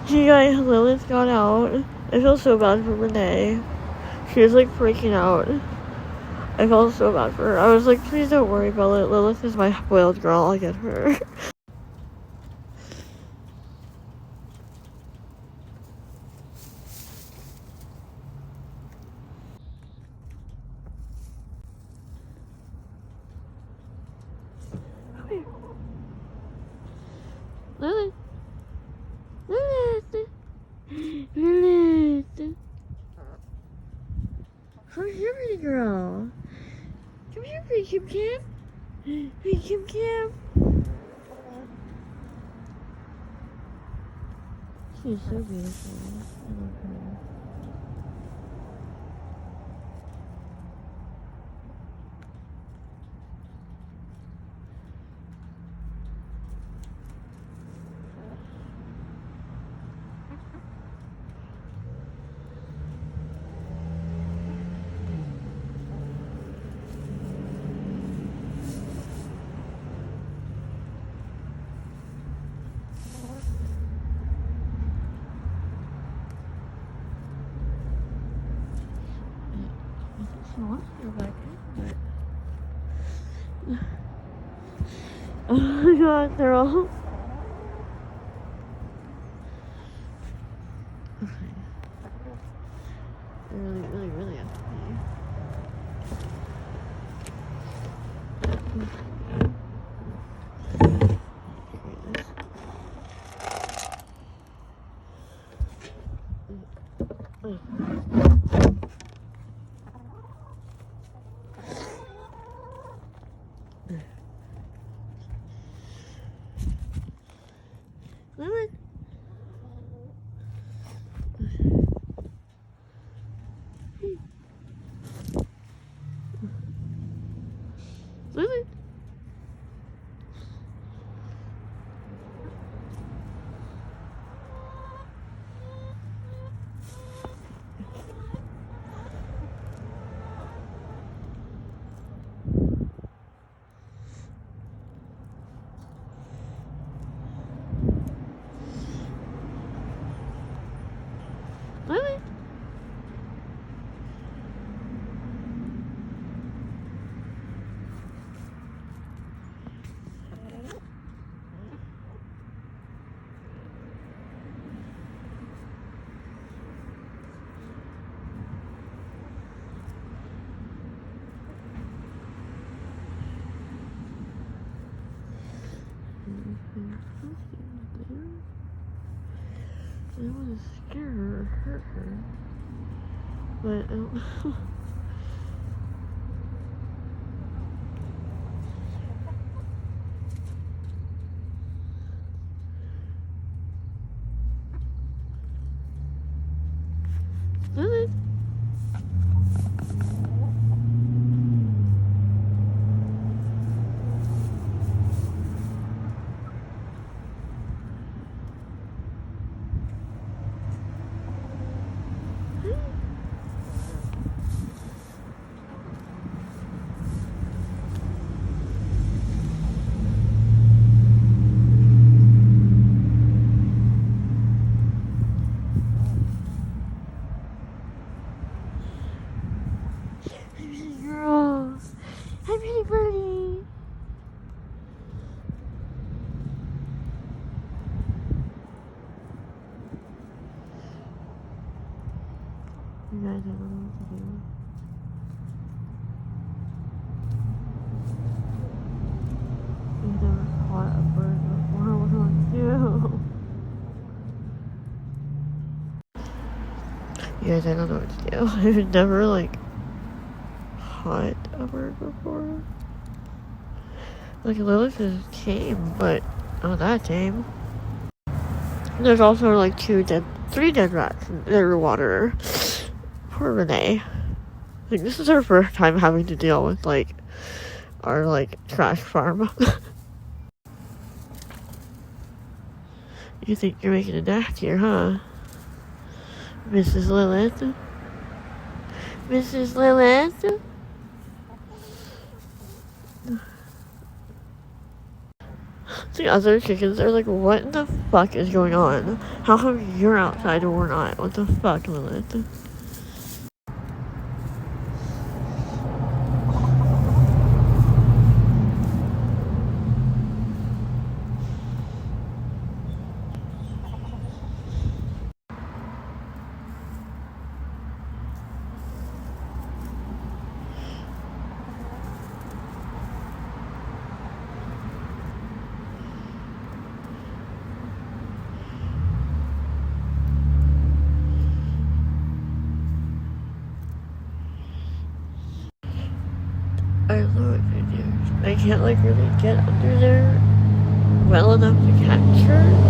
Lilith got out. I feel so bad for Renee. She was like freaking out. I felt so bad for her. I was like, please don't worry about it. Lilith is my spoiled girl. I'll get her. Come here. Lilith. Lilith. Lilith. Come here, pretty girl. Come here, pretty Kim Kim. Pretty Kim Kim. She's so beautiful. I love her. She wants to go back in, but... Oh my god, they're all... Okay. They really have to pee. Lilith. Lilith. Lilith. I don't want to scare her or hurt her, but I don't know. Lilith. Girl. Hi, pretty birdie. You guys, I don't know what to do. I've never caught a bird before. What do I do? You guys, I don't know what to do. I've never, like, caught a bird before. Like, Lilith is tame, but not that tame. There's also, like, 3 dead rats in their water. Poor Renee. Like, this is her first time having to deal with, like, our, like, trash farm. You think you're making a nest here, huh? Mrs. Lilith? Mrs. Lilith? The other chickens are like, what in the fuck is going on? How come you're outside and we're not? What the fuck, Lilith? I don't know what to do. I can't like really get under there well enough to catch her.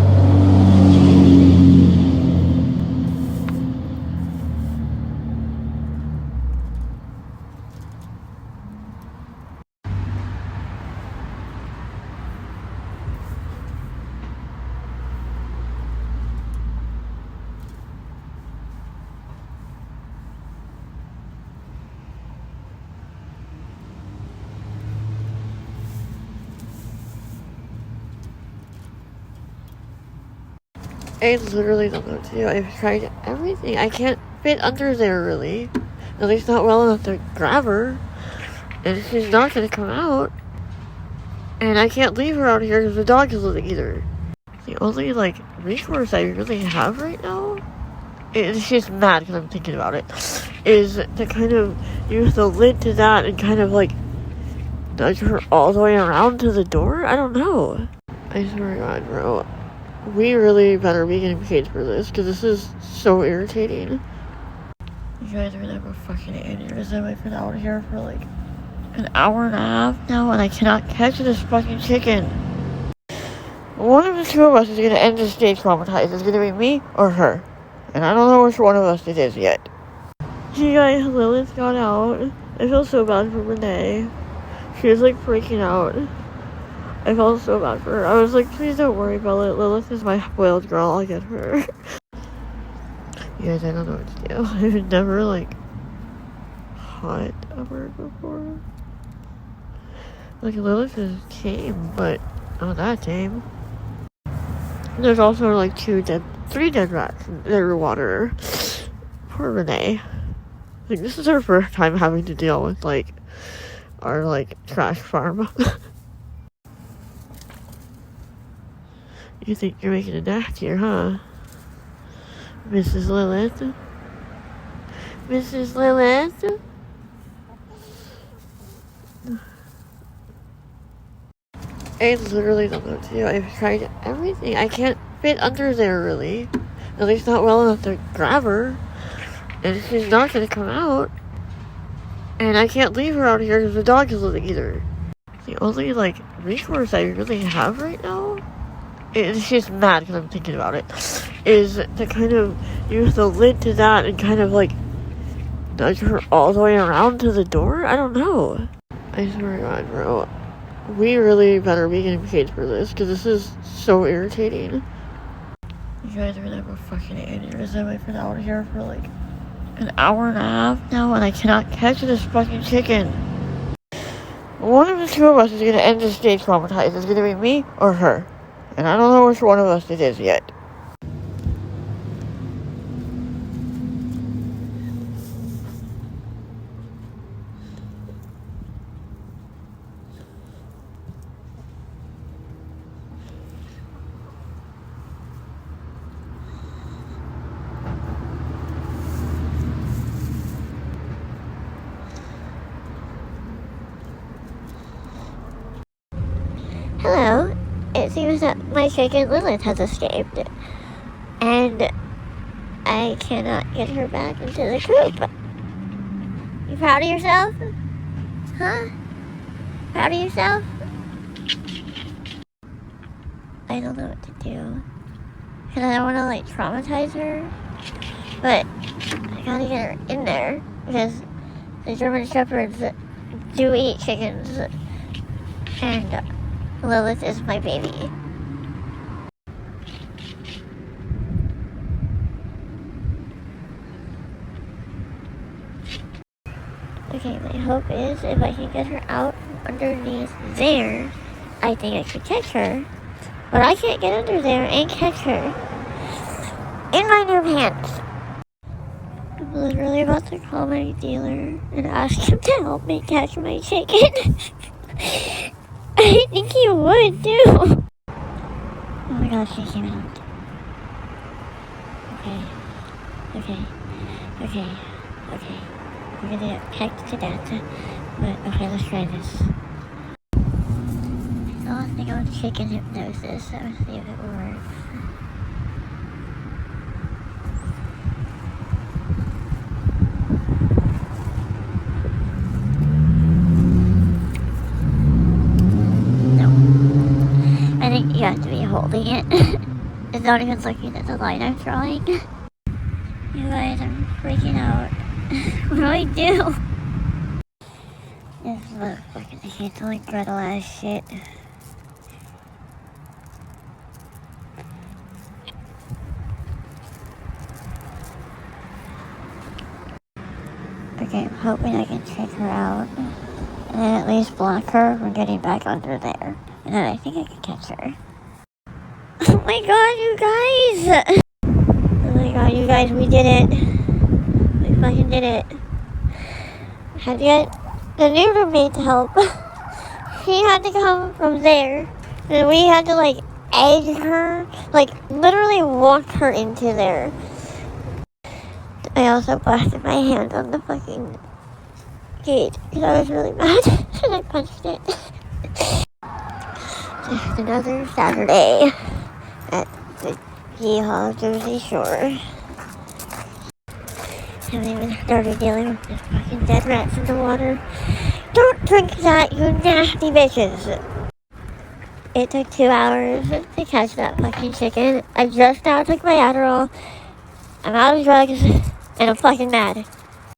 I literally don't know what to do. I've tried everything. I can't fit under there really. At least not well enough to grab her. And she's not gonna come out. And I can't leave her out here because the dog is living either. The only like recourse I really have right now, and she's mad because I'm thinking about it, is to kind of use the lid to that and kind of like nudge her all the way around to the door? I don't know. I swear to God, bro. We really better be getting paid for this, because this is so irritating. You guys are never fucking aneurysm. I've been out here for like an hour and a half now, and I cannot catch this fucking chicken. One of the two of us is gonna end this day traumatized. It's gonna be me or her. And I don't know which one of us it is yet. You guys, Lilith got out. I feel so bad for Renee. She was like freaking out. I felt so bad for her. I was like, please don't worry about it. Lilith is my spoiled girl. I'll get her. You guys, I don't know what to do. I've never, like, caught a bird before. Like, Lilith is tame, but not that tame. There's also, like, 3 dead rats in their water. Poor Renee. Like, this is her first time having to deal with, like, our, like, trash farm. You think you're making a nest here, huh? Mrs. Lilith? Mrs. Lilith? I literally don't know what to do. I've tried everything. I can't fit under there, really. At least not well enough to grab her. And she's not gonna come out. And I can't leave her out here because the dog is living either. The only, like, recourse I really have right now, and she's mad because I'm thinking about it, is to kind of use the lid to that and kind of like nudge her all the way around to the door? I don't know. I swear to God, bro. We really better be getting paid for this, because this is so irritating. You guys are never fucking aneurysm. I've been out here for like an hour and a half now, and I cannot catch this fucking chicken. One of the two of us is gonna end this day traumatized. It's gonna be me or her. And I don't know which one of us it is yet. Hello. It seems that my chicken Lilith has escaped, and I cannot get her back into the coop. You proud of yourself? Huh? Proud of yourself? I don't know what to do. Because I don't want to, like, traumatize her. But I gotta get her in there. Because the German Shepherds do eat chickens. And Lilith is my baby. Okay, my hope is if I can get her out from underneath there, I think I could catch her. But I can't get under there and catch her. In my new pants. I'm literally about to call my dealer and ask him to help me catch my chicken. I think he would too. Oh my gosh, she came out. Okay. We're gonna peck to that. But okay, let's try this. I think on chicken hypnosis. I would see if it would work. No. I think you have to be holding it. It's not even looking at the line I'm drawing. You guys, I'm freaking out. What do I do? This looks like a handling griddle ass shit. Okay, I'm hoping I can check her out. And then at least block her from getting back under there. And then I think I can catch her. Oh my god, you guys! Oh my god, you guys, we did it. We fucking did it. Had to get the new roommate to help. She had to come from there. And we had to, like, edge her. Like, literally walk her into there. I also blasted my hand on the fucking gate because I was really mad and I punched it. Just another Saturday at the Yeehaw Jersey Shore. Haven't even started dealing with this fucking dead rats in the water. Don't drink that, you nasty bitches. It took 2 hours to catch that fucking chicken. I just now took my Adderall. I'm out of drugs and I'm fucking mad.